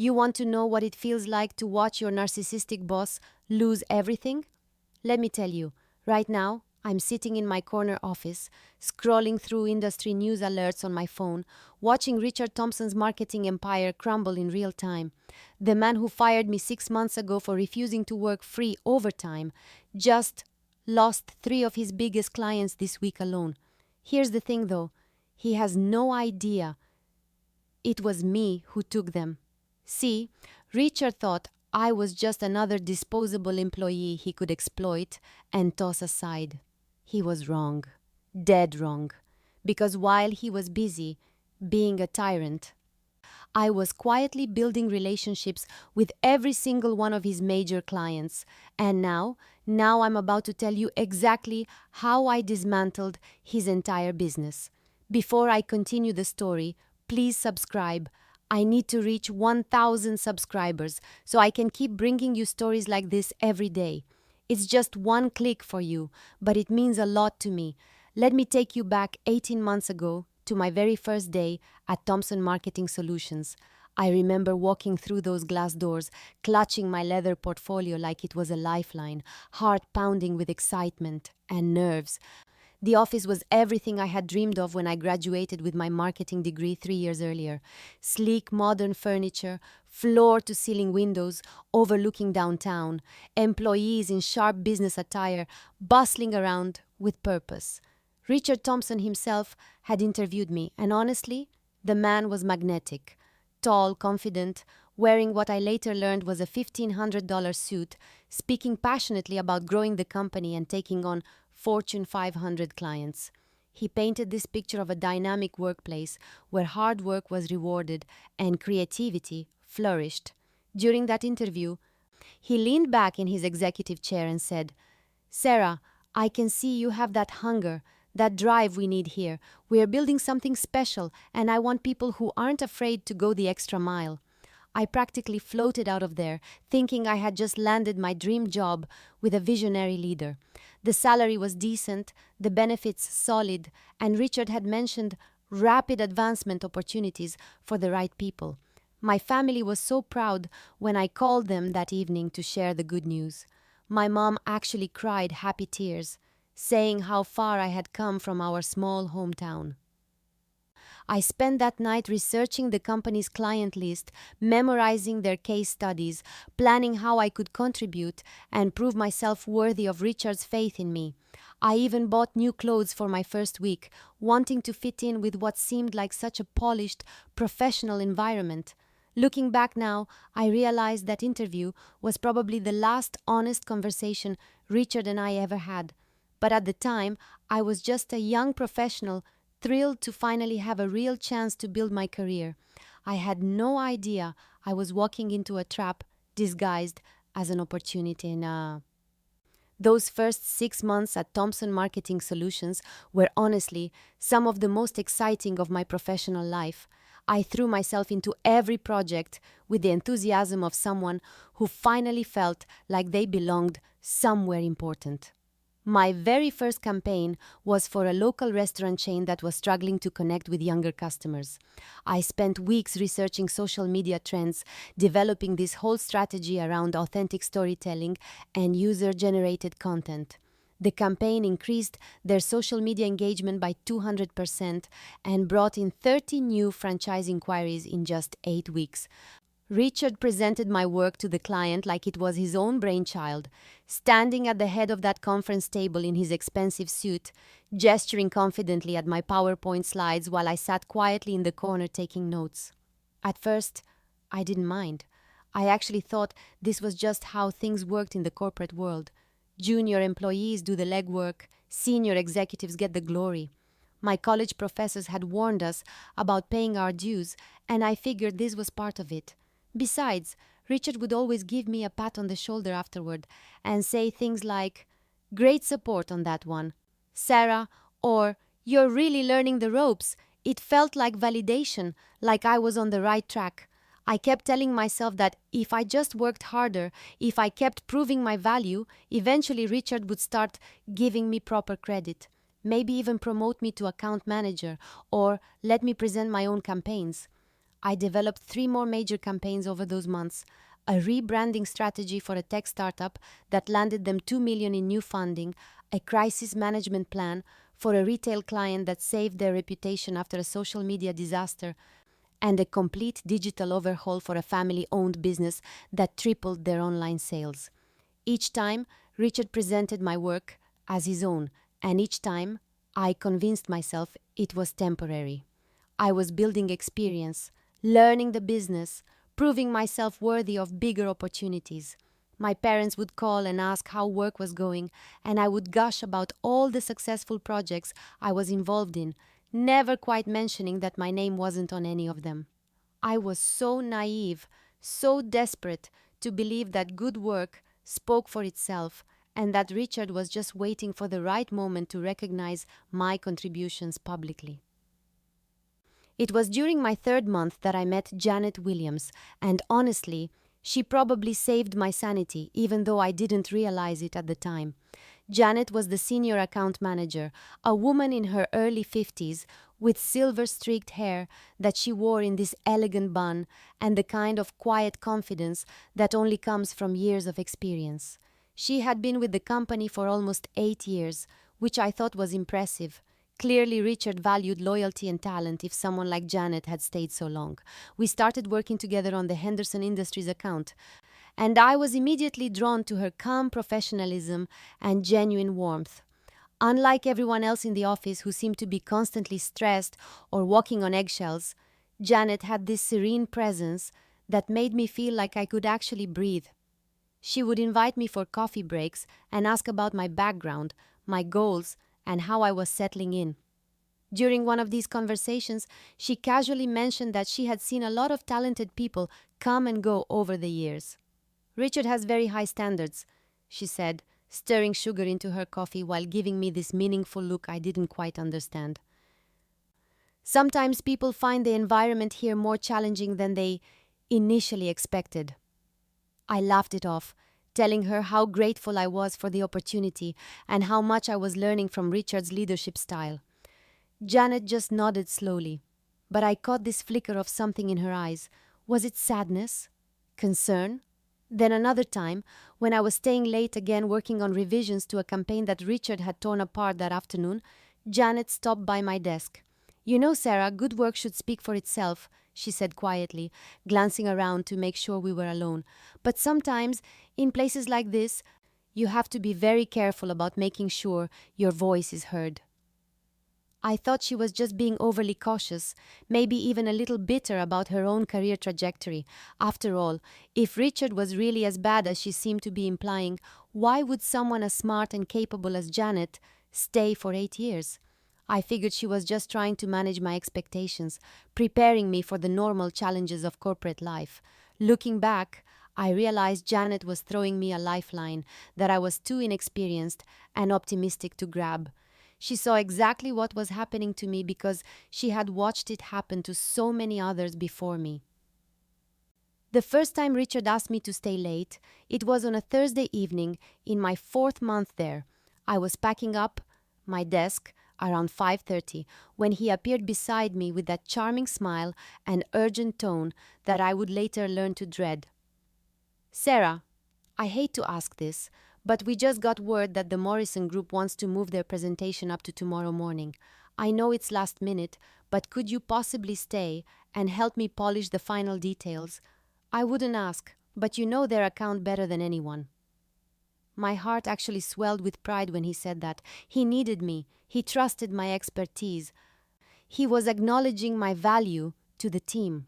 You want to know what it feels like to watch your narcissistic boss lose everything? Let me tell you, right now, I'm sitting in my corner office, scrolling through industry news alerts on my phone, watching Richard Thompson's marketing empire crumble in real time. The man who fired me 6 months ago for refusing to work free overtime just lost 3 of his biggest clients this week alone. Here's the thing though, he has no idea it was me who took them. See, Richard thought I was just another disposable employee he could exploit and toss aside. He was wrong, dead wrong, because while he was busy being a tyrant, I was quietly building relationships with every single one of his major clients. And now I'm about to tell you exactly how I dismantled his entire business. Before I continue the story, please subscribe. I need to reach 1,000 subscribers so I can keep bringing you stories like this every day. It's just one click for you, but it means a lot to me. Let me take you back 18 months ago to my very first day at Thompson Marketing Solutions. I remember walking through those glass doors, clutching my leather portfolio like it was a lifeline, heart pounding with excitement and nerves. The office was everything I had dreamed of when I graduated with my marketing degree 3 years earlier. Sleek, modern furniture, floor-to-ceiling windows overlooking downtown, employees in sharp business attire, bustling around with purpose. Richard Thompson himself had interviewed me, and honestly, the man was magnetic. Tall, confident, wearing what I later learned was a $1,500 suit, speaking passionately about growing the company and taking on Fortune 500 clients. He painted this picture of a dynamic workplace where hard work was rewarded and creativity flourished. During that interview, he leaned back in his executive chair and said, "Sarah, I can see you have that hunger, that drive we need here. We are building something special, and I want people who aren't afraid to go the extra mile." I practically floated out of there, thinking I had just landed my dream job with a visionary leader. The salary was decent, the benefits solid, and Richard had mentioned rapid advancement opportunities for the right people. My family was so proud when I called them that evening to share the good news. My mom actually cried happy tears, saying how far I had come from our small hometown. I spent that night researching the company's client list, memorizing their case studies, planning how I could contribute and prove myself worthy of Richard's faith in me. I even bought new clothes for my first week, wanting to fit in with what seemed like such a polished, professional environment. Looking back now, I realized that interview was probably the last honest conversation Richard and I ever had. But at the time, I was just a young professional, thrilled to finally have a real chance to build my career. I had no idea I was walking into a trap disguised as an opportunity. Those first 6 months at Thompson Marketing Solutions were honestly some of the most exciting of my professional life. I threw myself into every project with the enthusiasm of someone who finally felt like they belonged somewhere important. My very first campaign was for a local restaurant chain that was struggling to connect with younger customers. I spent weeks researching social media trends, developing this whole strategy around authentic storytelling and user-generated content. The campaign increased their social media engagement by 200% and brought in 30 new franchise inquiries in just 8 weeks. Richard presented my work to the client like it was his own brainchild, standing at the head of that conference table in his expensive suit, gesturing confidently at my PowerPoint slides while I sat quietly in the corner taking notes. At first, I didn't mind. I actually thought this was just how things worked in the corporate world. Junior employees do the legwork, senior executives get the glory. My college professors had warned us about paying our dues, and I figured this was part of it. Besides, Richard would always give me a pat on the shoulder afterward and say things like, "Great support on that one, Sarah," or "You're really learning the ropes." It felt like validation, like I was on the right track. I kept telling myself that if I just worked harder, if I kept proving my value, eventually Richard would start giving me proper credit, maybe even promote me to account manager or let me present my own campaigns. I developed 3 more major campaigns over those months: a rebranding strategy for a tech startup that landed them 2 million in new funding, a crisis management plan for a retail client that saved their reputation after a social media disaster, and a complete digital overhaul for a family-owned business that tripled their online sales. Each time, Richard presented my work as his own, and each time, I convinced myself it was temporary. I was building experience, learning the business, proving myself worthy of bigger opportunities. My parents would call and ask how work was going, and I would gush about all the successful projects I was involved in, never quite mentioning that my name wasn't on any of them. I was so naive, so desperate to believe that good work spoke for itself and that Richard was just waiting for the right moment to recognize my contributions publicly. It was during my 3rd month that I met Janet Williams, and honestly, she probably saved my sanity, even though I didn't realize it at the time. Janet was the senior account manager, a woman in her early 50s with silver-streaked hair that she wore in this elegant bun and the kind of quiet confidence that only comes from years of experience. She had been with the company for almost 8 years, which I thought was impressive. Clearly, Richard valued loyalty and talent if someone like Janet had stayed so long. We started working together on the Henderson Industries account, and I was immediately drawn to her calm professionalism and genuine warmth. Unlike everyone else in the office who seemed to be constantly stressed or walking on eggshells, Janet had this serene presence that made me feel like I could actually breathe. She would invite me for coffee breaks and ask about my background, my goals, and how I was settling in. During one of these conversations, she casually mentioned that she had seen a lot of talented people come and go over the years. "Richard has very high standards," she said, stirring sugar into her coffee while giving me this meaningful look I didn't quite understand. "Sometimes people find the environment here more challenging than they initially expected." I laughed it off, telling her how grateful I was for the opportunity and how much I was learning from Richard's leadership style. Janet just nodded slowly, but I caught this flicker of something in her eyes. Was it sadness? Concern? Then another time, when I was staying late again working on revisions to a campaign that Richard had torn apart that afternoon, Janet stopped by my desk. "You know, Sarah, good work should speak for itself," she said quietly, glancing around to make sure we were alone. "But sometimes, in places like this, you have to be very careful about making sure your voice is heard." I thought she was just being overly cautious, maybe even a little bitter about her own career trajectory. After all, if Richard was really as bad as she seemed to be implying, why would someone as smart and capable as Janet stay for 8 years? I figured she was just trying to manage my expectations, preparing me for the normal challenges of corporate life. Looking back, I realized Janet was throwing me a lifeline that I was too inexperienced and optimistic to grab. She saw exactly what was happening to me because she had watched it happen to so many others before me. The first time Richard asked me to stay late, it was on a Thursday evening in my 4th month there. I was packing up my desk around 5:30 when he appeared beside me with that charming smile and urgent tone that I would later learn to dread. "Sarah, I hate to ask this, but we just got word that the Morrison Group wants to move their presentation up to tomorrow morning. I know it's last minute, but could you possibly stay and help me polish the final details? I wouldn't ask, but you know their account better than anyone." My heart actually swelled with pride when he said that. He needed me. He trusted my expertise. He was acknowledging my value to the team.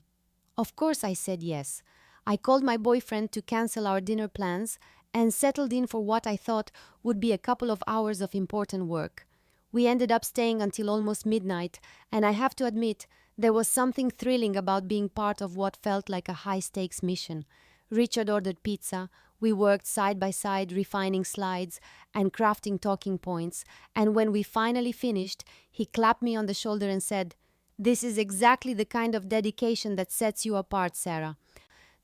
Of course I said yes. I called my boyfriend to cancel our dinner plans and settled in for what I thought would be a couple of hours of important work. We ended up staying until almost midnight, and I have to admit, there was something thrilling about being part of what felt like a high-stakes mission. Richard ordered pizza. We worked side by side, refining slides and crafting talking points, and when we finally finished, he clapped me on the shoulder and said, "This is exactly the kind of dedication that sets you apart, Sarah.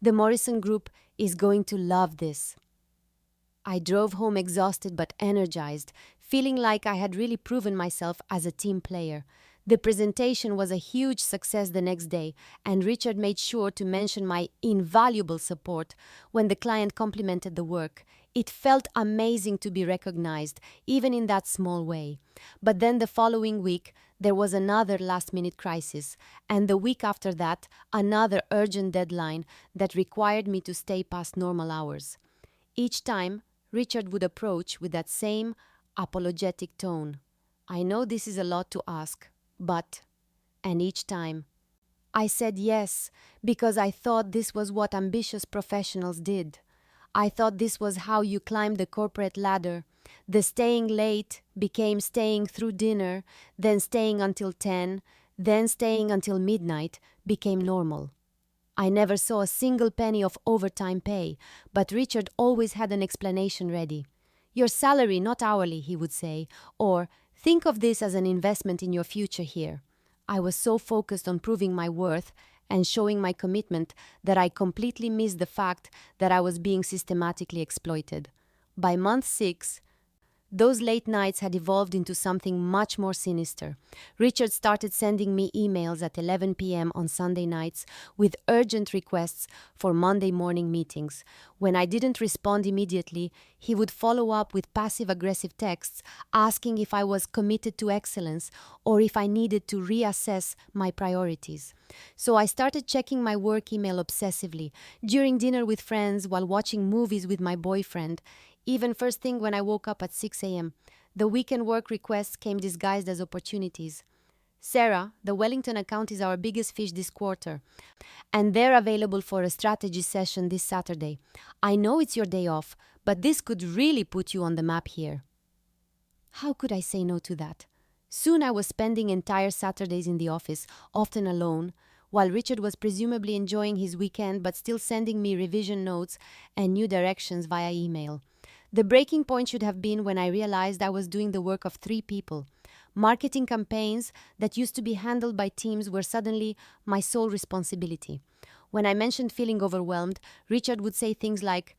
The Morrison Group is going to love this." I drove home exhausted but energized, feeling like I had really proven myself as a team player. The presentation was a huge success the next day, and Richard made sure to mention my invaluable support when the client complimented the work. It felt amazing to be recognized, even in that small way. But then the following week, there was another last-minute crisis, and the week after that, another urgent deadline that required me to stay past normal hours. Each time, Richard would approach with that same apologetic tone. "I know this is a lot to ask, but..." And each time, I said yes, because I thought this was what ambitious professionals did. I thought this was how you climbed the corporate ladder. The staying late became staying through dinner, then staying until 10, then staying until midnight became normal. I never saw a single penny of overtime pay, but Richard always had an explanation ready. "Your salary, not hourly," he would say, or "think of this as an investment in your future here." I was so focused on proving my worth and showing my commitment that I completely missed the fact that I was being systematically exploited. By month 6, those late nights had evolved into something much more sinister. Richard started sending me emails at 11 p.m. on Sunday nights with urgent requests for Monday morning meetings. When I didn't respond immediately, he would follow up with passive-aggressive texts asking if I was committed to excellence or if I needed to reassess my priorities. So I started checking my work email obsessively, during dinner with friends, while watching movies with my boyfriend, even first thing when I woke up at 6 a.m. The weekend work requests came disguised as opportunities. "Sarah, the Wellington account is our biggest fish this quarter, and they're available for a strategy session this Saturday. I know it's your day off, but this could really put you on the map here." How could I say no to that? Soon I was spending entire Saturdays in the office, often alone, while Richard was presumably enjoying his weekend but still sending me revision notes and new directions via email. The breaking point should have been when I realized I was doing the work of 3 people. Marketing campaigns that used to be handled by teams were suddenly my sole responsibility. When I mentioned feeling overwhelmed, Richard would say things like,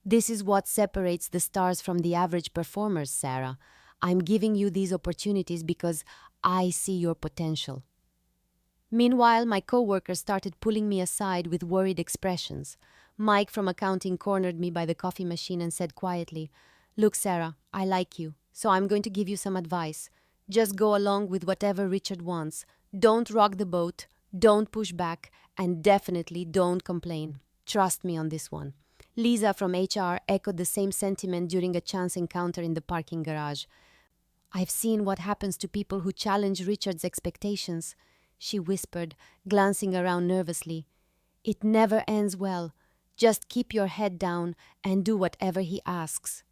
"This is what separates the stars from the average performers, Sarah. I'm giving you these opportunities because I see your potential." Meanwhile, my coworkers started pulling me aside with worried expressions. Mike from accounting cornered me by the coffee machine and said quietly, "Look, Sarah, I like you, so I'm going to give you some advice. Just go along with whatever Richard wants. Don't rock the boat, don't push back, and definitely don't complain. Trust me on this one." Lisa from HR echoed the same sentiment during a chance encounter in the parking garage. "I've seen what happens to people who challenge Richard's expectations," she whispered, glancing around nervously. "It never ends well. Just keep your head down and do whatever he asks."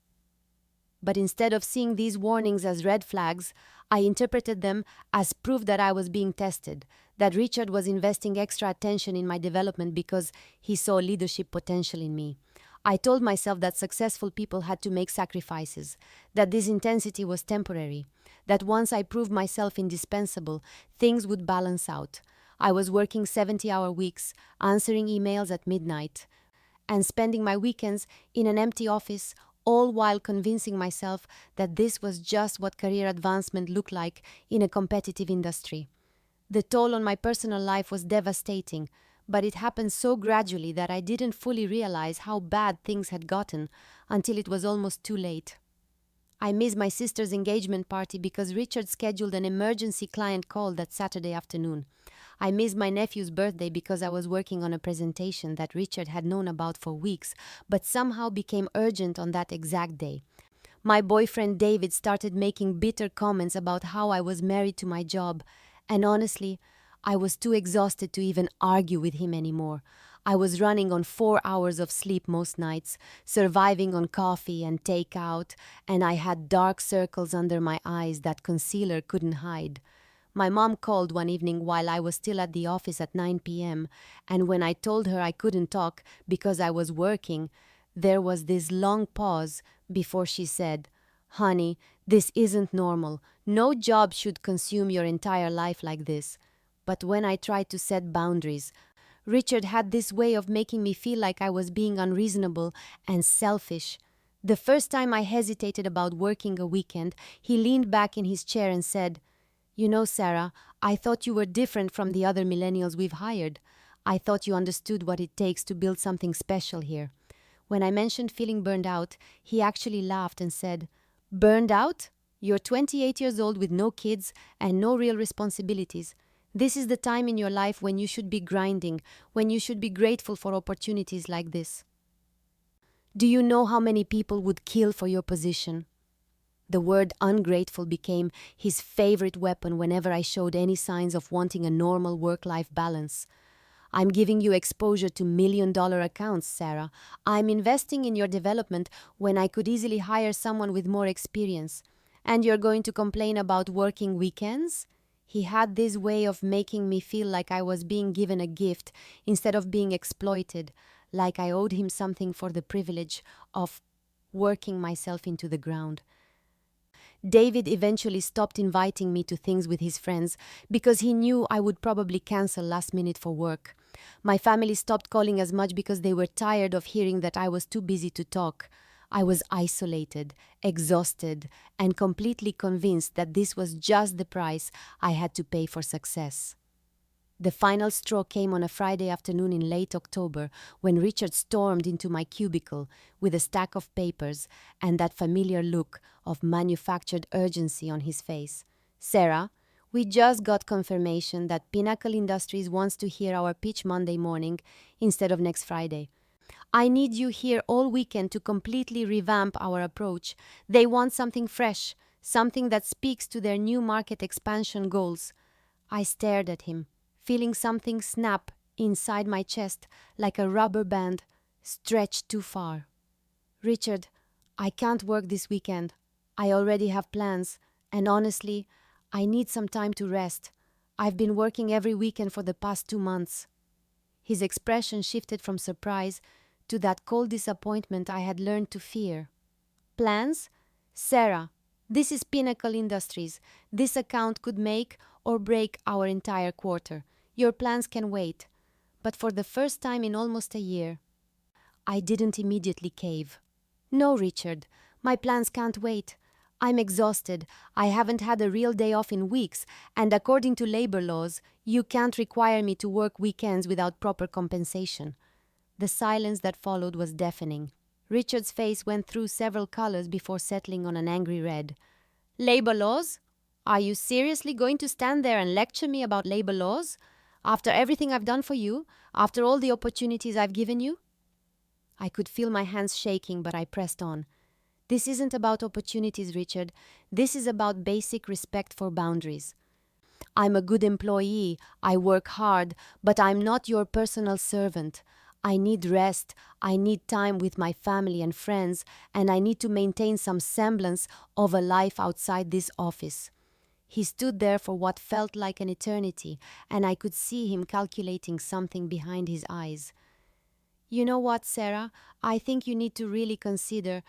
But instead of seeing these warnings as red flags, I interpreted them as proof that I was being tested, that Richard was investing extra attention in my development because he saw leadership potential in me. I told myself that successful people had to make sacrifices, that this intensity was temporary, that once I proved myself indispensable, things would balance out. I was working 70-hour weeks, answering emails at midnight, and spending my weekends in an empty office, all while convincing myself that this was just what career advancement looked like in a competitive industry. The toll on my personal life was devastating, but it happened so gradually that I didn't fully realize how bad things had gotten until it was almost too late. I missed my sister's engagement party because Richard scheduled an emergency client call that Saturday afternoon. I missed my nephew's birthday because I was working on a presentation that Richard had known about for weeks, but somehow became urgent on that exact day. My boyfriend David started making bitter comments about how I was married to my job, and honestly, I was too exhausted to even argue with him anymore. I was running on 4 hours of sleep most nights, surviving on coffee and takeout, and I had dark circles under my eyes that concealer couldn't hide. My mom called one evening while I was still at the office at 9 p.m., and when I told her I couldn't talk because I was working, there was this long pause before she said, "Honey, this isn't normal. No job should consume your entire life like this." But when I tried to set boundaries, Richard had this way of making me feel like I was being unreasonable and selfish. The first time I hesitated about working a weekend, he leaned back in his chair and said, You know, Sarah, I thought you were different from the other millennials we've hired. I thought you understood what it takes to build something special here. When I mentioned feeling burned out, he actually laughed and said, "Burned out? You're 28 years old with no kids and no real responsibilities. This is the time in your life when you should be grinding, when you should be grateful for opportunities like this. Do you know how many people would kill for your position?" The word ungrateful became his favorite weapon whenever I showed any signs of wanting a normal work-life balance. "I'm giving you exposure to million-dollar accounts, Sarah. I'm investing in your development when I could easily hire someone with more experience. And you're going to complain about working weekends?" He had this way of making me feel like I was being given a gift instead of being exploited, like I owed him something for the privilege of working myself into the ground. David eventually stopped inviting me to things with his friends because he knew I would probably cancel last minute for work. My family stopped calling as much because they were tired of hearing that I was too busy to talk. I was isolated, exhausted, and completely convinced that this was just the price I had to pay for success. The final straw came on a Friday afternoon in late October when Richard stormed into my cubicle with a stack of papers and that familiar look of manufactured urgency on his face. "Sarah, we just got confirmation that Pinnacle Industries wants to hear our pitch Monday morning instead of next Friday. I need you here all weekend to completely revamp our approach. They want something fresh, something that speaks to their new market expansion goals." I stared at him, feeling something snap inside my chest like a rubber band stretched too far. "Richard, I can't work this weekend. I already have plans, and honestly, I need some time to rest. I've been working every weekend for the past 2 months." His expression shifted from surprise to that cold disappointment I had learned to fear. "Plans? Sarah, this is Pinnacle Industries. This account could make or break our entire quarter. Your plans can wait." But for the first time in almost a year, I didn't immediately cave. "No, Richard, my plans can't wait. I'm exhausted. I haven't had a real day off in weeks, and according to labor laws, you can't require me to work weekends without proper compensation." The silence that followed was deafening. Richard's face went through several colors before settling on an angry red. "Labor laws? Are you seriously going to stand there and lecture me about labor laws? After everything I've done for you? After all the opportunities I've given you?" I could feel my hands shaking, but I pressed on. "This isn't about opportunities, Richard. This is about basic respect for boundaries. I'm a good employee. I work hard, but I'm not your personal servant. I need rest. I need time with my family and friends, and I need to maintain some semblance of a life outside this office." He stood there for what felt like an eternity, and I could see him calculating something behind his eyes. "You know what, Sarah? I think you need to really consider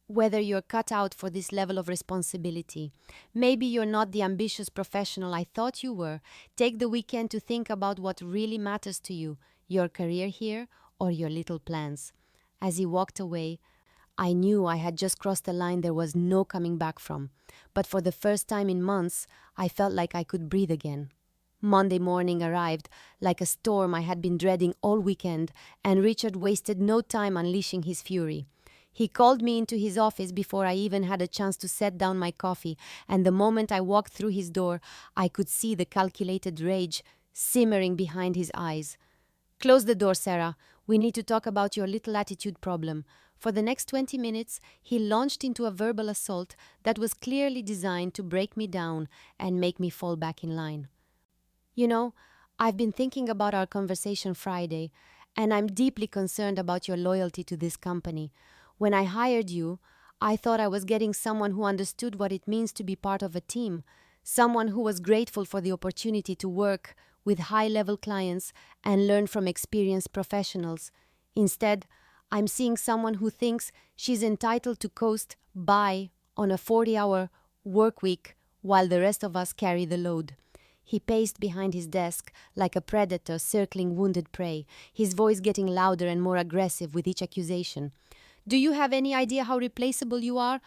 whether you're cut out for this level of responsibility. Maybe you're not the ambitious professional I thought you were. Take the weekend to think about what really matters to you, your career here or your little plans." As he walked away, I knew I had just crossed a line there was no coming back from. But for the first time in months, I felt like I could breathe again. Monday morning arrived like a storm I had been dreading all weekend, and Richard wasted no time unleashing his fury. He called me into his office before I even had a chance to set down my coffee, and the moment I walked through his door, I could see the calculated rage simmering behind his eyes. "Close the door, Sarah. We need to talk about your little attitude problem." For the next 20 minutes, he launched into a verbal assault that was clearly designed to break me down and make me fall back in line. "You know, I've been thinking about our conversation Friday, and I'm deeply concerned about your loyalty to this company. When I hired you, I thought I was getting someone who understood what it means to be part of a team, someone who was grateful for the opportunity to work with high-level clients and learn from experienced professionals. Instead, I'm seeing someone who thinks she's entitled to coast by on a 40-hour work week while the rest of us carry the load." He paced behind his desk like a predator circling wounded prey, his voice getting louder and more aggressive with each accusation. "Do you have any idea how replaceable you are?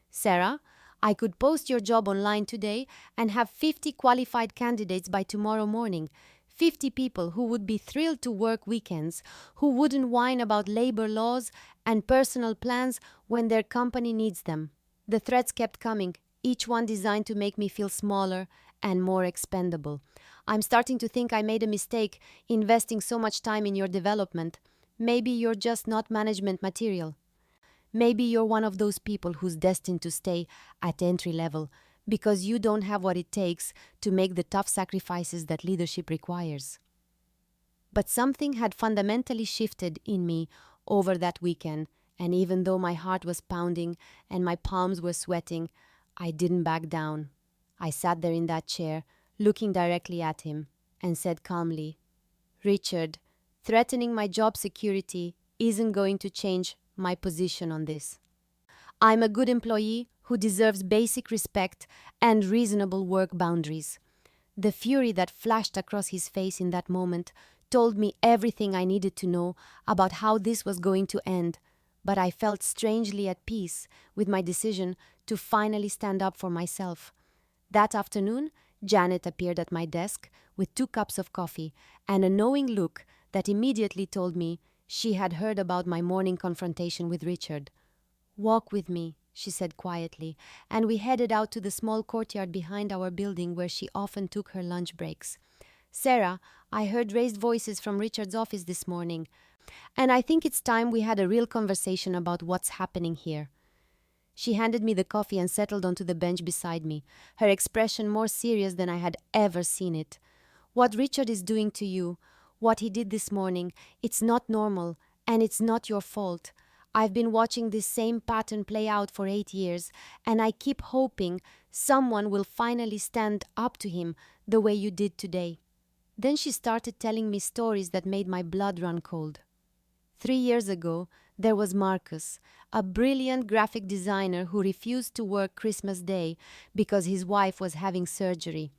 Sarah, I could post your job online today and have 50 qualified candidates by tomorrow morning. 50 people who would be thrilled to work weekends, who wouldn't whine about labor laws and personal plans when their company needs them. The threats kept coming, each one designed to make me feel smaller and more expendable. I'm starting to think I made a mistake investing so much time in your development. Maybe you're just not management material. Maybe you're one of those people who's destined to stay at entry level because you don't have what it takes to make the tough sacrifices that leadership requires. But something had fundamentally shifted in me over that weekend, and even though my heart was pounding and my palms were sweating, I didn't back down. I sat there in that chair, looking directly at him, and said calmly, "Richard, threatening my job security isn't going to change my position on this. I'm a good employee who deserves basic respect and reasonable work boundaries." The fury that flashed across his face in that moment told me everything I needed to know about how this was going to end, but I felt strangely at peace with my decision to finally stand up for myself. That afternoon, Janet appeared at my desk with 2 cups of coffee and a knowing look that immediately told me she had heard about my morning confrontation with Richard. "Walk with me," she said quietly, and we headed out to the small courtyard behind our building where she often took her lunch breaks. "Sarah, I heard raised voices from Richard's office this morning, and I think it's time we had a real conversation about what's happening here." She handed me the coffee and settled onto the bench beside me, her expression more serious than I had ever seen it. "What Richard is doing to you, what he did this morning, it's not normal, and it's not your fault. I've been watching this same pattern play out for 8 years, and I keep hoping someone will finally stand up to him the way you did today." Then she started telling me stories that made my blood run cold. 3 years ago, there was Marcus, a brilliant graphic designer who refused to work Christmas Day because his wife was having surgery.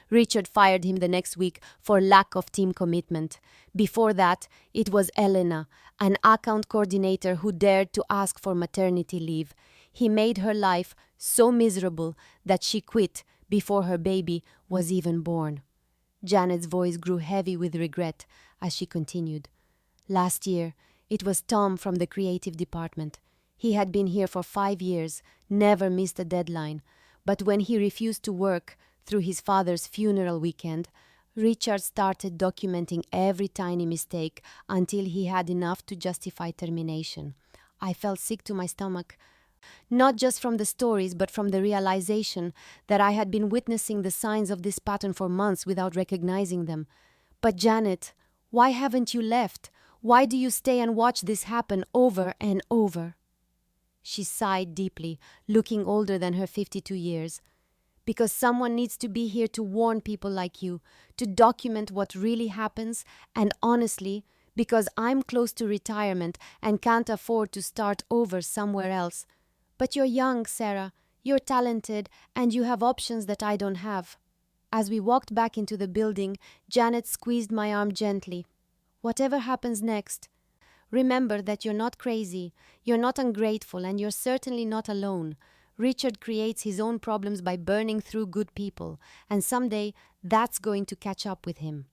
Richard fired him the next week for lack of team commitment. Before that, it was Elena, an account coordinator who dared to ask for maternity leave. He made her life so miserable that she quit before her baby was even born. Janet's voice grew heavy with regret as she continued. "Last year, it was Tom from the creative department. He had been here for 5 years, never missed a deadline. But when he refused to work through his father's funeral weekend, Richard started documenting every tiny mistake until he had enough to justify termination. I felt sick to my stomach, not just from the stories, but from the realization that I had been witnessing the signs of this pattern for months without recognizing them. But Janet, why haven't you left? Why do you stay and watch this happen over and over?" She sighed deeply, looking older than her 52 years. "Because someone needs to be here to warn people like you, to document what really happens, and honestly, because I'm close to retirement and can't afford to start over somewhere else. But you're young, Sarah, you're talented, and you have options that I don't have." As we walked back into the building, Janet squeezed my arm gently. "Whatever happens next, remember that you're not crazy, you're not ungrateful, and you're certainly not alone. Richard creates his own problems by burning through good people, and someday that's going to catch up with him."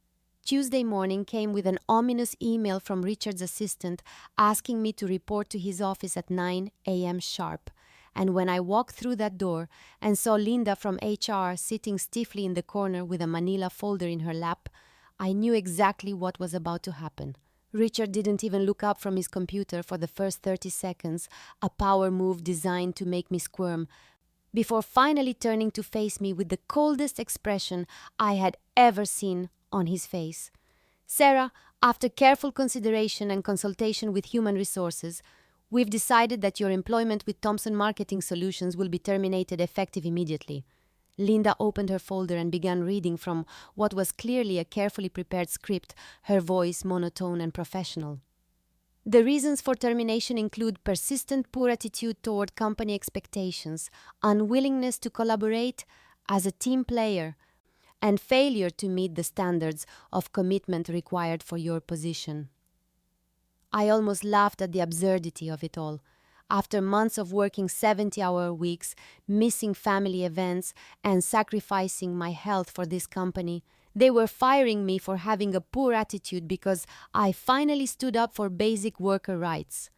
Tuesday morning came with an ominous email from Richard's assistant asking me to report to his office at 9 a.m. sharp. And when I walked through that door and saw Linda from HR sitting stiffly in the corner with a manila folder in her lap, I knew exactly what was about to happen. Richard didn't even look up from his computer for the first 30 seconds, a power move designed to make me squirm, before finally turning to face me with the coldest expression I had ever seen on his face. "Sarah, after careful consideration and consultation with human resources, we've decided that your employment with Thompson Marketing Solutions will be terminated effective immediately." Linda opened her folder and began reading from what was clearly a carefully prepared script, her voice monotone and professional. "The reasons for termination include persistent poor attitude toward company expectations, unwillingness to collaborate as a team player, and failure to meet the standards of commitment required for your position." I almost laughed at the absurdity of it all. After months of working 70-hour weeks, missing family events, and sacrificing my health for this company, they were firing me for having a poor attitude because I finally stood up for basic worker rights.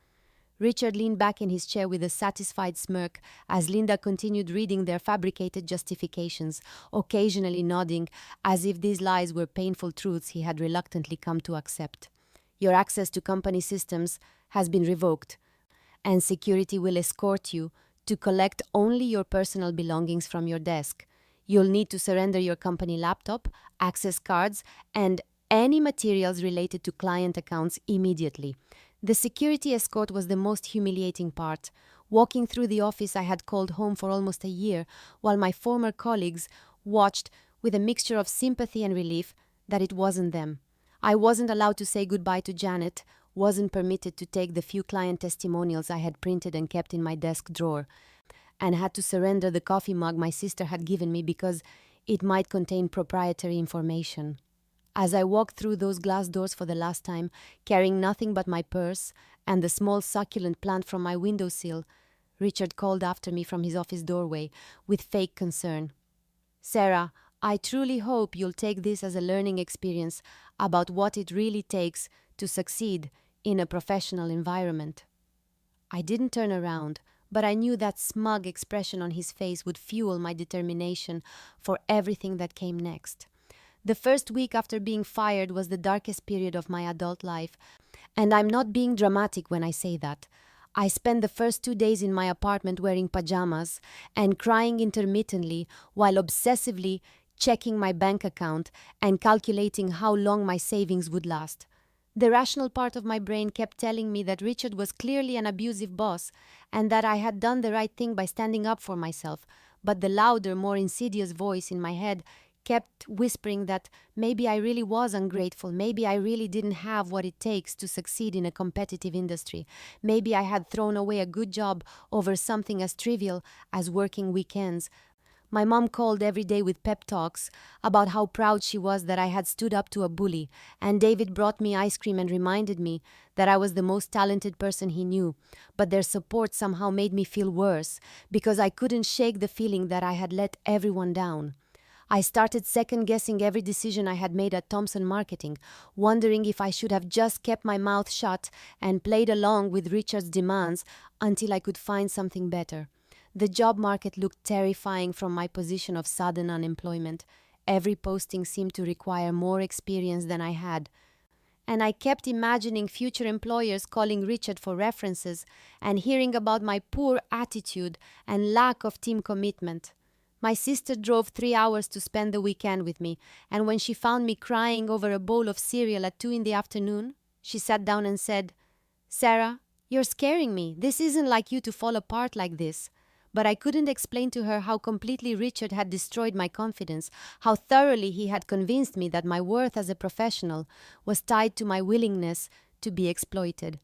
Richard leaned back in his chair with a satisfied smirk as Linda continued reading their fabricated justifications, occasionally nodding as if these lies were painful truths he had reluctantly come to accept. Your access to company systems has been revoked, and security will escort you to collect only your personal belongings from your desk. You'll need to surrender your company laptop, access cards, and any materials related to client accounts immediately. The security escort was the most humiliating part. Walking through the office I had called home for almost a year, while my former colleagues watched with a mixture of sympathy and relief that it wasn't them. I wasn't allowed to say goodbye to Janet, wasn't permitted to take the few client testimonials I had printed and kept in my desk drawer, and had to surrender the coffee mug my sister had given me because it might contain proprietary information. As I walked through those glass doors for the last time, carrying nothing but my purse and the small succulent plant from my windowsill, Richard called after me from his office doorway with fake concern. "Sarah, I truly hope you'll take this as a learning experience about what it really takes to succeed in a professional environment." I didn't turn around, but I knew that smug expression on his face would fuel my determination for everything that came next. The first week after being fired was the darkest period of my adult life, and I'm not being dramatic when I say that. I spent the first 2 days in my apartment wearing pajamas and crying intermittently while obsessively checking my bank account and calculating how long my savings would last. The rational part of my brain kept telling me that Richard was clearly an abusive boss and that I had done the right thing by standing up for myself, but the louder, more insidious voice in my head kept whispering that maybe I really was ungrateful, maybe I really didn't have what it takes to succeed in a competitive industry, maybe I had thrown away a good job over something as trivial as working weekends. My mom called every day with pep talks about how proud she was that I had stood up to a bully, and David brought me ice cream and reminded me that I was the most talented person he knew, but their support somehow made me feel worse because I couldn't shake the feeling that I had let everyone down. I started second-guessing every decision I had made at Thompson Marketing, wondering if I should have just kept my mouth shut and played along with Richard's demands until I could find something better. The job market looked terrifying from my position of sudden unemployment. Every posting seemed to require more experience than I had, and I kept imagining future employers calling Richard for references and hearing about my poor attitude and lack of team commitment. My sister drove 3 hours to spend the weekend with me, and when she found me crying over a bowl of cereal at 2 p.m, she sat down and said, "Sarah, you're scaring me. This isn't like you to fall apart like this." But I couldn't explain to her how completely Richard had destroyed my confidence, how thoroughly he had convinced me that my worth as a professional was tied to my willingness to be exploited.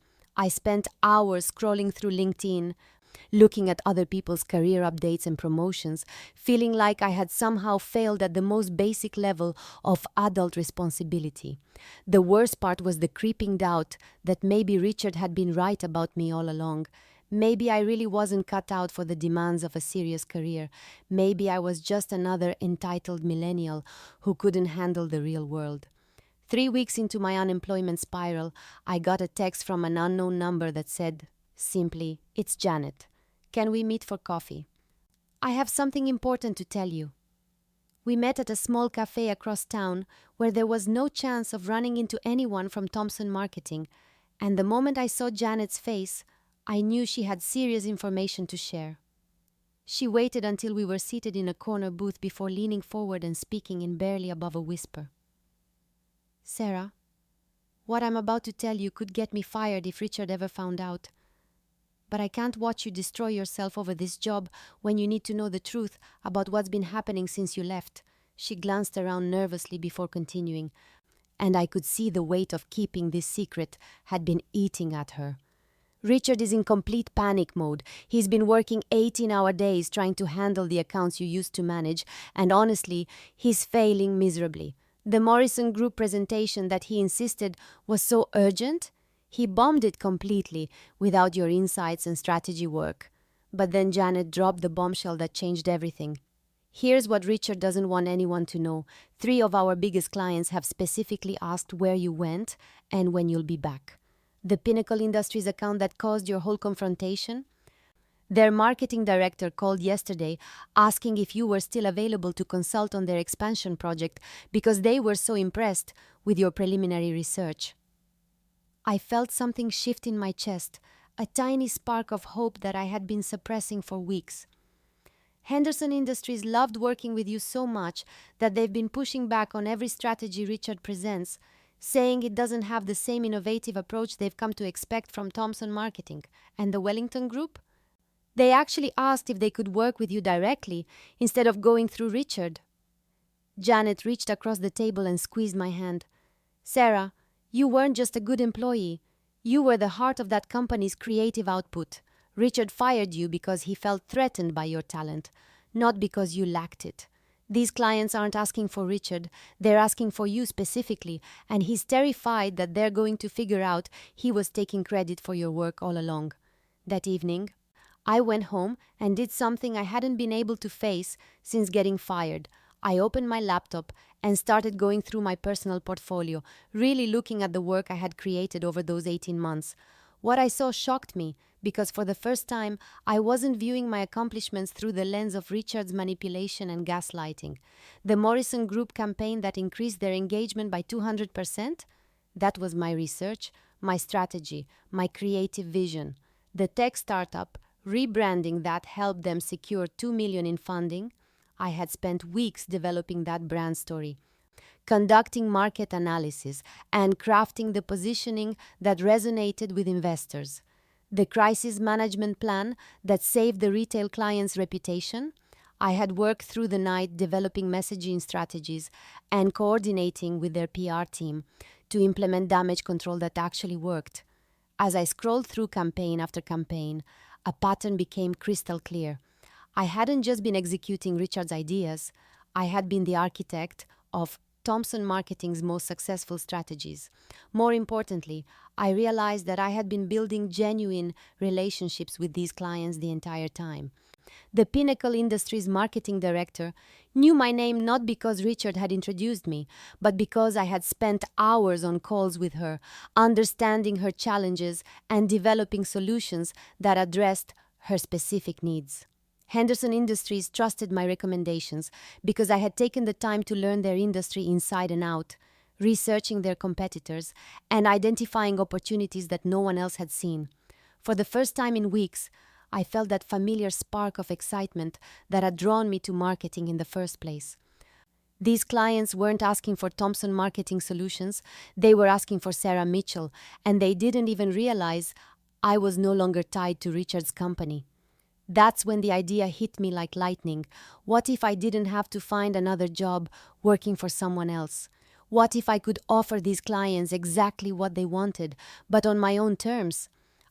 I spent hours scrolling through LinkedIn, looking at other people's career updates and promotions, feeling like I had somehow failed at the most basic level of adult responsibility. The worst part was the creeping doubt that maybe Richard had been right about me all along. Maybe I really wasn't cut out for the demands of a serious career. Maybe I was just another entitled millennial who couldn't handle the real world. 3 weeks into my unemployment spiral, I got a text from an unknown number that said, simply, "It's Janet. Can we meet for coffee? I have something important to tell you." We met at a small cafe across town where there was no chance of running into anyone from Thompson Marketing, and the moment I saw Janet's face, I knew she had serious information to share. She waited until we were seated in a corner booth before leaning forward and speaking in barely above a whisper. "Sarah, what I'm about to tell you could get me fired if Richard ever found out. But I can't watch you destroy yourself over this job when you need to know the truth about what's been happening since you left." She glanced around nervously before continuing, and I could see the weight of keeping this secret had been eating at her. "Richard is in complete panic mode. He's been working 18-hour days trying to handle the accounts you used to manage, and honestly, he's failing miserably. The Morrison Group presentation that he insisted was so urgent, He bombed it completely without your insights and strategy work. But then Janet dropped the bombshell that changed everything. Here's what Richard doesn't want anyone to know. 3 of our biggest clients have specifically asked where you went and when you'll be back. The Pinnacle Industries account that caused your whole confrontation? Their marketing director called yesterday asking if you were still available to consult on their expansion project because they were so impressed with your preliminary research. I felt something shift in my chest, a tiny spark of hope that I had been suppressing for weeks. Henderson Industries loved working with you so much that they've been pushing back on every strategy Richard presents, saying it doesn't have the same innovative approach they've come to expect from Thompson Marketing and the Wellington Group. They actually asked if they could work with you directly instead of going through Richard. Janet reached across the table and squeezed my hand. Sarah, you weren't just a good employee. You were the heart of that company's creative output. Richard fired you because he felt threatened by your talent, not because you lacked it. These clients aren't asking for Richard, they're asking for you specifically, and he's terrified that they're going to figure out he was taking credit for your work all along. That evening, I went home and did something I hadn't been able to face since getting fired. I opened my laptop and started going through my personal portfolio, really looking at the work I had created over those 18 months. What I saw shocked me, because for the first time, I wasn't viewing my accomplishments through the lens of Richard's manipulation and gaslighting. The Morrison Group campaign that increased their engagement by 200%? That was my research, my strategy, my creative vision. The tech startup, rebranding that helped them secure $2 million in funding. I had spent weeks developing that brand story, conducting market analysis, and crafting the positioning that resonated with investors. The crisis management plan that saved the retail client's reputation. I had worked through the night developing messaging strategies and coordinating with their PR team to implement damage control that actually worked. As I scrolled through campaign after campaign, a pattern became crystal clear. I hadn't just been executing Richard's ideas, I had been the architect of Thompson Marketing's most successful strategies. More importantly, I realized that I had been building genuine relationships with these clients the entire time. The Pinnacle Industries marketing director knew my name not because Richard had introduced me, but because I had spent hours on calls with her, understanding her challenges and developing solutions that addressed her specific needs. Henderson Industries trusted my recommendations because I had taken the time to learn their industry inside and out, researching their competitors and identifying opportunities that no one else had seen. For the first time in weeks, I felt that familiar spark of excitement that had drawn me to marketing in the first place. These clients weren't asking for Thompson Marketing Solutions, they were asking for Sarah Mitchell, and they didn't even realize I was no longer tied to Richard's company. That's when the idea hit me like lightning. What if I didn't have to find another job working for someone else? What if I could offer these clients exactly what they wanted, but on my own terms?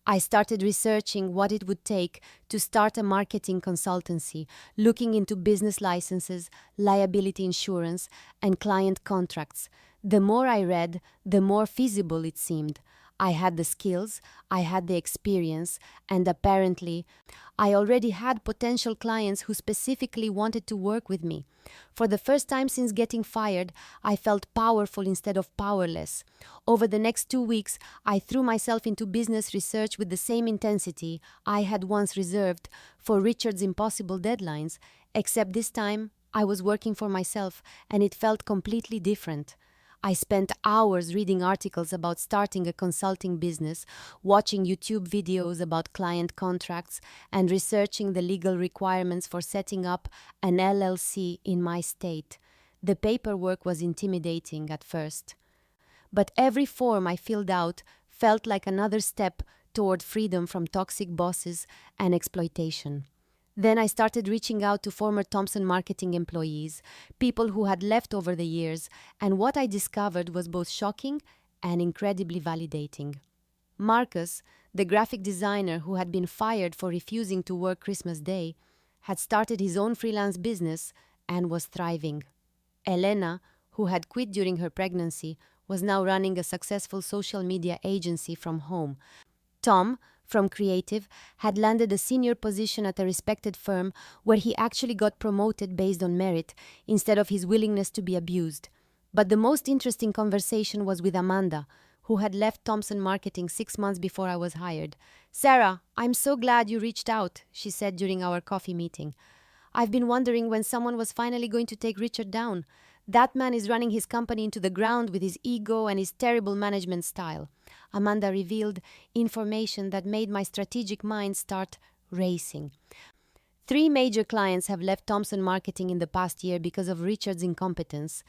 I started researching what it would take to start a marketing consultancy, looking into business licenses, liability insurance, and client contracts. The more I read, the more feasible it seemed. I had the skills, I had the experience, and apparently, I already had potential clients who specifically wanted to work with me. For the first time since getting fired, I felt powerful instead of powerless. Over the next 2 weeks, I threw myself into business research with the same intensity I had once reserved for Richard's impossible deadlines, except this time I was working for myself, and it felt completely different. I spent hours reading articles about starting a consulting business, watching YouTube videos about client contracts, and researching the legal requirements for setting up an LLC in my state. The paperwork was intimidating at first, but every form I filled out felt like another step toward freedom from toxic bosses and exploitation. Then I started reaching out to former Thompson Marketing employees, people who had left over the years, and what I discovered was both shocking and incredibly validating. Marcus, the graphic designer who had been fired for refusing to work Christmas Day, had started his own freelance business and was thriving. Elena, who had quit during her pregnancy, was now running a successful social media agency from home. Tom, from creative, had landed a senior position at a respected firm where he actually got promoted based on merit instead of his willingness to be abused. But the most interesting conversation was with Amanda, who had left Thompson Marketing 6 months before I was hired. "Sarah, I'm so glad you reached out," she said during our coffee meeting. "I've been wondering when someone was finally going to take Richard down. That man is running his company into the ground with his ego and his terrible management style." Amanda revealed information that made my strategic mind start racing. 3 major clients have left Thompson Marketing in the past year because of Richard's incompetence.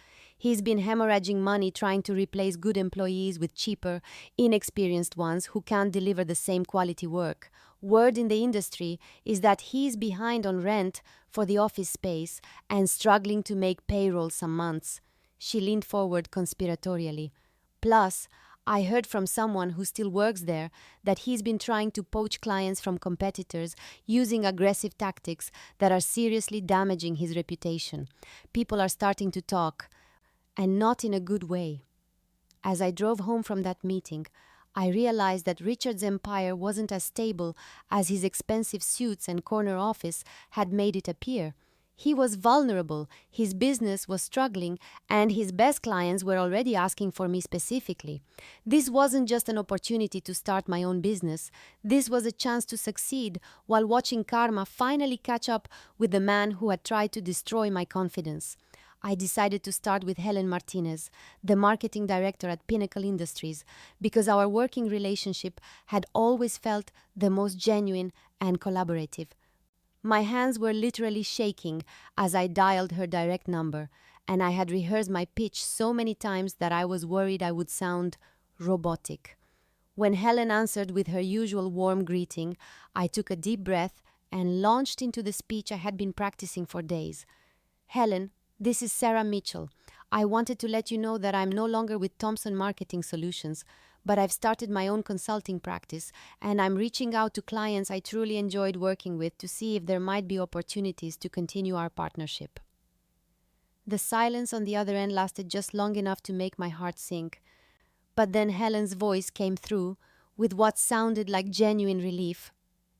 He's been hemorrhaging money trying to replace good employees with cheaper, inexperienced ones who can't deliver the same quality work. Word in the industry is that he's behind on rent for the office space and struggling to make payroll some months. She leaned forward conspiratorially. "Plus, I heard from someone who still works there that he's been trying to poach clients from competitors using aggressive tactics that are seriously damaging his reputation. People are starting to talk, and not in a good way." As I drove home from that meeting, I realized that Richard's empire wasn't as stable as his expensive suits and corner office had made it appear. He was vulnerable, his business was struggling, and his best clients were already asking for me specifically. This wasn't just an opportunity to start my own business. This was a chance to succeed while watching karma finally catch up with the man who had tried to destroy my confidence. I decided to start with Helen Martinez, the marketing director at Pinnacle Industries, because our working relationship had always felt the most genuine and collaborative. My hands were literally shaking as I dialed her direct number, and I had rehearsed my pitch so many times that I was worried I would sound robotic. When Helen answered with her usual warm greeting, I took a deep breath and launched into the speech I had been practicing for days. "Helen, this is Sarah Mitchell. I wanted to let you know that I'm no longer with Thompson Marketing Solutions, but I've started my own consulting practice, and I'm reaching out to clients I truly enjoyed working with to see if there might be opportunities to continue our partnership." The silence on the other end lasted just long enough to make my heart sink. But then Helen's voice came through with what sounded like genuine relief.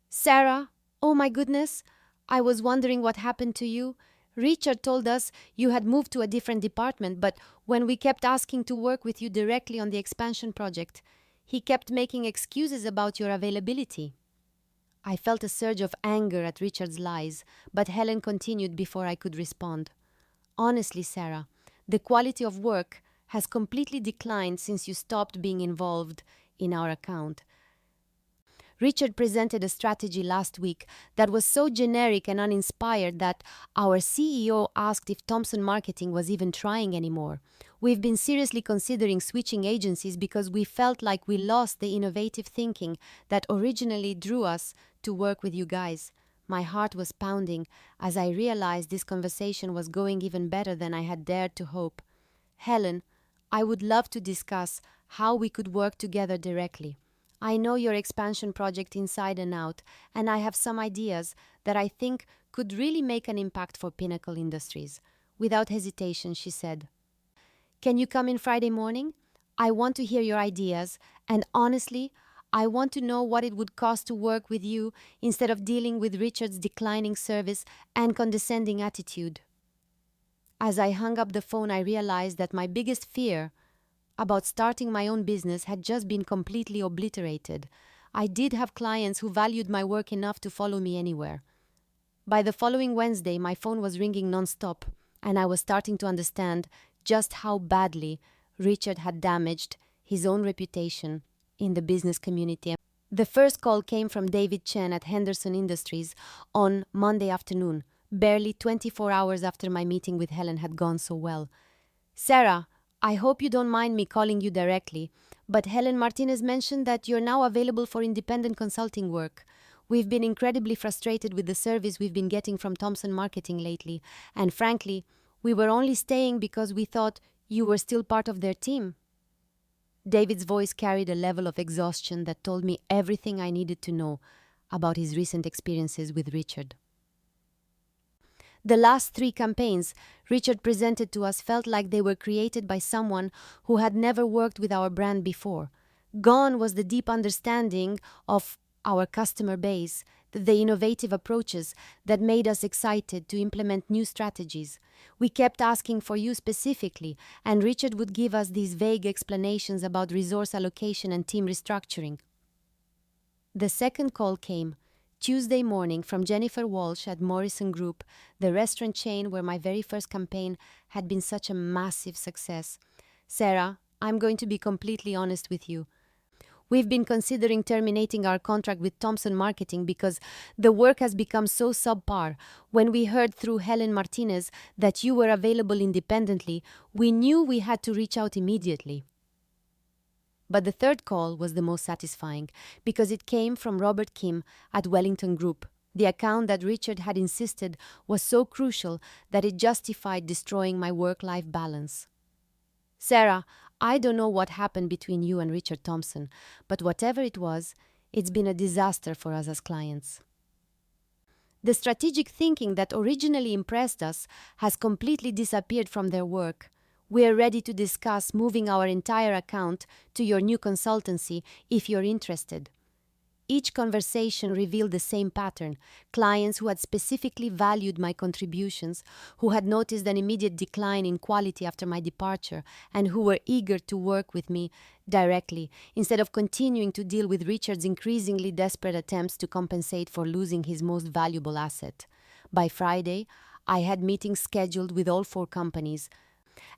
"Sarah, oh my goodness, I was wondering what happened to you. Richard told us you had moved to a different department, but when we kept asking to work with you directly on the expansion project, he kept making excuses about your availability." I felt a surge of anger at Richard's lies, but Helen continued before I could respond. "Honestly, Sarah, the quality of work has completely declined since you stopped being involved in our account. Richard presented a strategy last week that was so generic and uninspired that our CEO asked if Thompson Marketing was even trying anymore. We've been seriously considering switching agencies because we felt like we lost the innovative thinking that originally drew us to work with you guys." My heart was pounding as I realized this conversation was going even better than I had dared to hope. "Helen, I would love to discuss how we could work together directly. I know your expansion project inside and out, and I have some ideas that I think could really make an impact for Pinnacle Industries." Without hesitation, she said, "Can you come in Friday morning? I want to hear your ideas, and honestly, I want to know what it would cost to work with you instead of dealing with Richard's declining service and condescending attitude." As I hung up the phone, I realized that my biggest fear about starting my own business had just been completely obliterated. I did have clients who valued my work enough to follow me anywhere. By the following Wednesday, my phone was ringing non-stop, and I was starting to understand just how badly Richard had damaged his own reputation in the business community. The first call came from David Chen at Henderson Industries on Monday afternoon, barely 24 hours after my meeting with Helen had gone so well. "Sarah, I hope you don't mind me calling you directly, but Helen Martinez mentioned that you're now available for independent consulting work. We've been incredibly frustrated with the service we've been getting from Thompson Marketing lately, and frankly, we were only staying because we thought you were still part of their team." David's voice carried a level of exhaustion that told me everything I needed to know about his recent experiences with Richard. The last 3 campaigns Richard presented to us felt like they were created by someone who had never worked with our brand before. Gone was the deep understanding of our customer base, the innovative approaches that made us excited to implement new strategies. We kept asking for you specifically, and Richard would give us these vague explanations about resource allocation and team restructuring. The second call came Tuesday morning from Jennifer Walsh at Morrison Group, the restaurant chain where my very first campaign had been such a massive success. Sarah, I'm going to be completely honest with you. We've been considering terminating our contract with Thompson Marketing because the work has become so subpar. When we heard through Helen Martinez that you were available independently, we knew we had to reach out immediately. But the third call was the most satisfying because it came from Robert Kim at Wellington Group. The account that Richard had insisted was so crucial that it justified destroying my work-life balance. Sarah, I don't know what happened between you and Richard Thompson, but whatever it was, it's been a disaster for us as clients. The strategic thinking that originally impressed us has completely disappeared from their work. We are ready to discuss moving our entire account to your new consultancy if you're interested. Each conversation revealed the same pattern: clients who had specifically valued my contributions, who had noticed an immediate decline in quality after my departure, and who were eager to work with me directly, instead of continuing to deal with Richard's increasingly desperate attempts to compensate for losing his most valuable asset. By Friday, I had meetings scheduled with all 4 companies,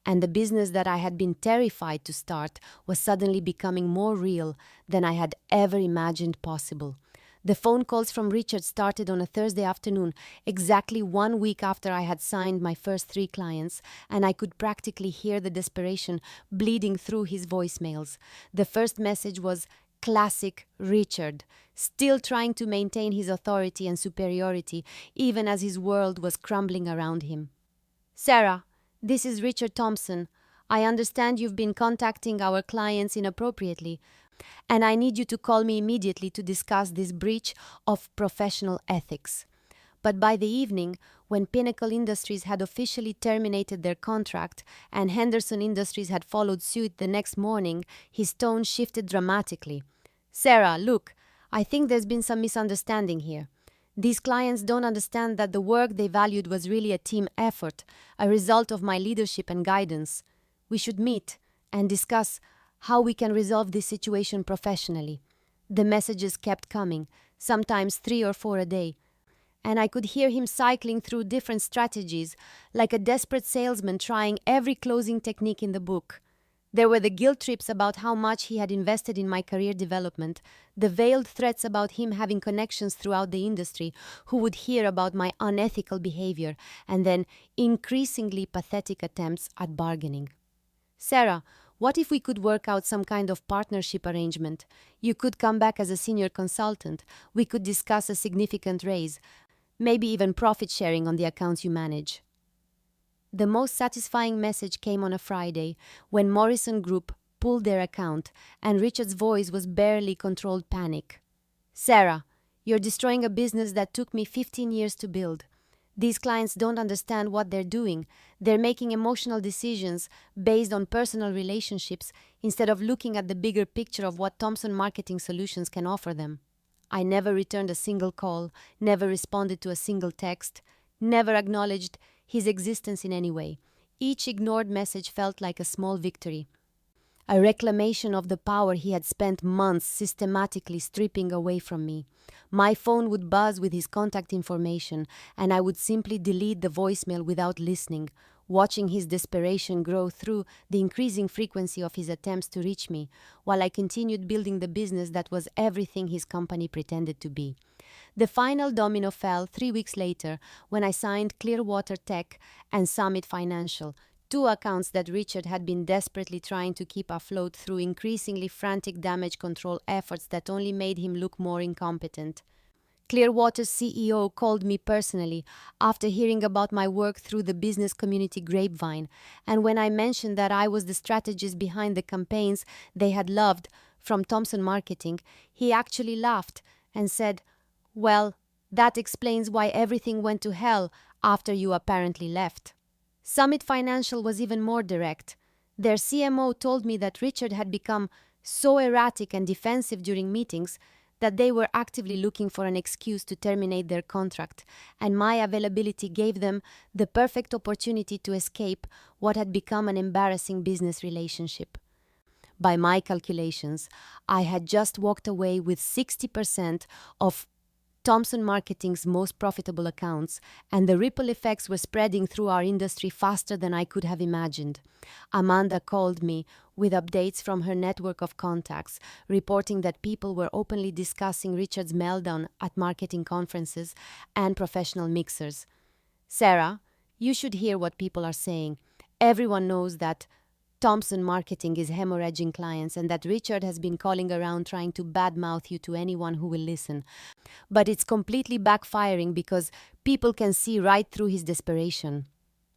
and the business that I had been terrified to start was suddenly becoming more real than I had ever imagined possible. The phone calls from Richard started on a Thursday afternoon, exactly 1 week after I had signed my first 3 clients, and I could practically hear the desperation bleeding through his voicemails. The first message was classic Richard, still trying to maintain his authority and superiority even as his world was crumbling around him. Sarah, this is Richard Thompson. I understand you've been contacting our clients inappropriately, and I need you to call me immediately to discuss this breach of professional ethics. But by the evening, when Pinnacle Industries had officially terminated their contract and Henderson Industries had followed suit the next morning, his tone shifted dramatically. Sarah, look, I think there's been some misunderstanding here. These clients don't understand that the work they valued was really a team effort, a result of my leadership and guidance. We should meet and discuss how we can resolve this situation professionally. The messages kept coming, sometimes 3 or 4 a day, and I could hear him cycling through different strategies, like a desperate salesman trying every closing technique in the book. There were the guilt trips about how much he had invested in my career development, the veiled threats about him having connections throughout the industry who would hear about my unethical behavior, and then increasingly pathetic attempts at bargaining. Sarah, what if we could work out some kind of partnership arrangement? You could come back as a senior consultant. We could discuss a significant raise, maybe even profit sharing on the accounts you manage. The most satisfying message came on a Friday when Morrison Group pulled their account and Richard's voice was barely controlled panic. Sarah, you're destroying a business that took me 15 years to build. These clients don't understand what they're doing. They're making emotional decisions based on personal relationships instead of looking at the bigger picture of what Thompson Marketing Solutions can offer them. I never returned a single call, never responded to a single text, never acknowledged his existence in any way. Each ignored message felt like a small victory, a reclamation of the power he had spent months systematically stripping away from me. My phone would buzz with his contact information, and I would simply delete the voicemail without listening, watching his desperation grow through the increasing frequency of his attempts to reach me, while I continued building the business that was everything his company pretended to be. The final domino fell 3 weeks later when I signed Clearwater Tech and Summit Financial, 2 accounts that Richard had been desperately trying to keep afloat through increasingly frantic damage control efforts that only made him look more incompetent. Clearwater's CEO called me personally after hearing about my work through the business community grapevine, and when I mentioned that I was the strategist behind the campaigns they had loved from Thompson Marketing, he actually laughed and said, "Well, that explains why everything went to hell after you apparently left. Summit Financial was even more direct. Their CMO told me that Richard had become so erratic and defensive during meetings that they were actively looking for an excuse to terminate their contract, and my availability gave them the perfect opportunity to escape what had become an embarrassing business relationship. By my calculations, I had just walked away with 60% of Thompson Marketing's most profitable accounts, and the ripple effects were spreading through our industry faster than I could have imagined. Amanda called me with updates from her network of contacts, reporting that people were openly discussing Richard's meltdown at marketing conferences and professional mixers. Sarah, you should hear what people are saying. Everyone knows that Thompson Marketing is hemorrhaging clients and that Richard has been calling around trying to badmouth you to anyone who will listen. But it's completely backfiring because people can see right through his desperation.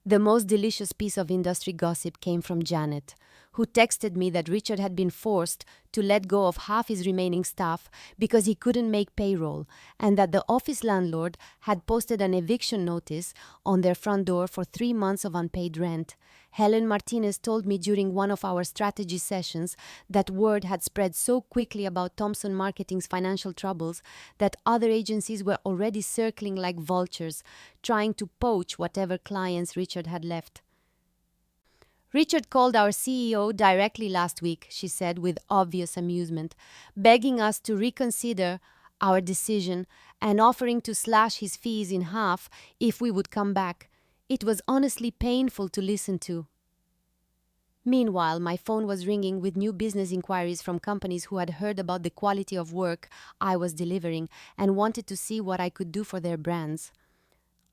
The most delicious piece of industry gossip came from Janet, who texted me that Richard had been forced to let go of half his remaining staff because he couldn't make payroll, and that the office landlord had posted an eviction notice on their front door for 3 months of unpaid rent. Helen Martinez told me during one of our strategy sessions that word had spread so quickly about Thompson Marketing's financial troubles that other agencies were already circling like vultures, trying to poach whatever clients Richard had left. Richard called our CEO directly last week, she said with obvious amusement, begging us to reconsider our decision and offering to slash his fees in half if we would come back. It was honestly painful to listen to. Meanwhile, my phone was ringing with new business inquiries from companies who had heard about the quality of work I was delivering and wanted to see what I could do for their brands.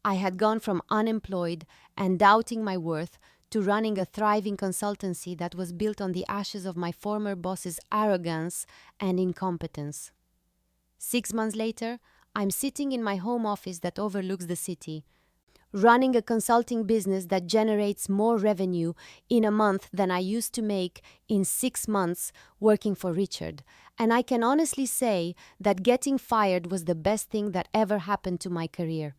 I had gone from unemployed and doubting my worth to running a thriving consultancy that was built on the ashes of my former boss's arrogance and incompetence. 6 months later, I'm sitting in my home office that overlooks the city, running a consulting business that generates more revenue in a month than I used to make in 6 months working for Richard. And I can honestly say that getting fired was the best thing that ever happened to my career.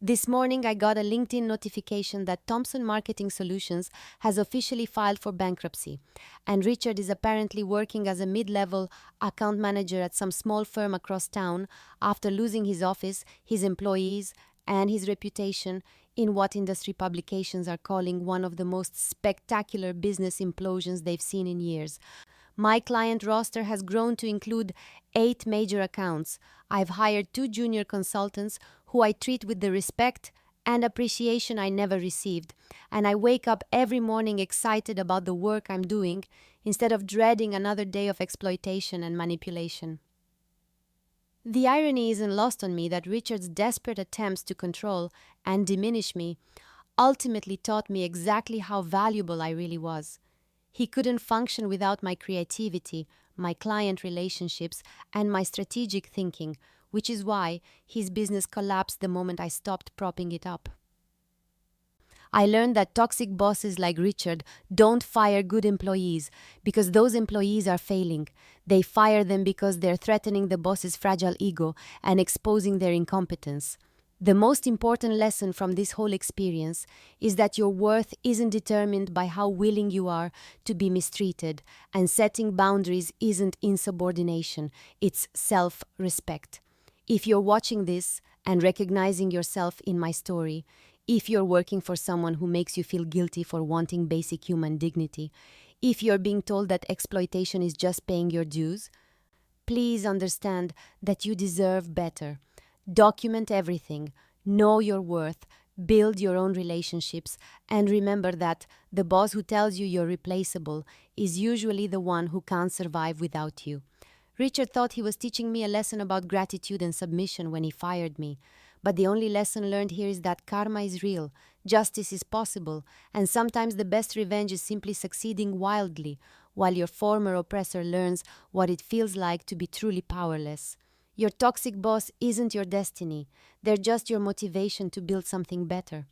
This morning, I got a LinkedIn notification that Thompson Marketing Solutions has officially filed for bankruptcy, and Richard is apparently working as a mid-level account manager at some small firm across town after losing his office, his employees, and his reputation in what industry publications are calling one of the most spectacular business implosions they've seen in years. My client roster has grown to include 8 major accounts. I've hired 2 junior consultants who I treat with the respect and appreciation I never received, and I wake up every morning excited about the work I'm doing instead of dreading another day of exploitation and manipulation. The irony isn't lost on me that Richard's desperate attempts to control and diminish me ultimately taught me exactly how valuable I really was. He couldn't function without my creativity, my client relationships, and my strategic thinking, which is why his business collapsed the moment I stopped propping it up. I learned that toxic bosses like Richard don't fire good employees because those employees are failing. They fire them because they're threatening the boss's fragile ego and exposing their incompetence. The most important lesson from this whole experience is that your worth isn't determined by how willing you are to be mistreated, and setting boundaries isn't insubordination, it's self-respect. If you're watching this and recognizing yourself in my story, if you're working for someone who makes you feel guilty for wanting basic human dignity, if you're being told that exploitation is just paying your dues, please understand that you deserve better. Document everything, know your worth, build your own relationships, and remember that the boss who tells you you're replaceable is usually the one who can't survive without you. Richard thought he was teaching me a lesson about gratitude and submission when he fired me. But the only lesson learned here is that karma is real, justice is possible, and sometimes the best revenge is simply succeeding wildly, while your former oppressor learns what it feels like to be truly powerless. Your toxic boss isn't your destiny. They're just your motivation to build something better.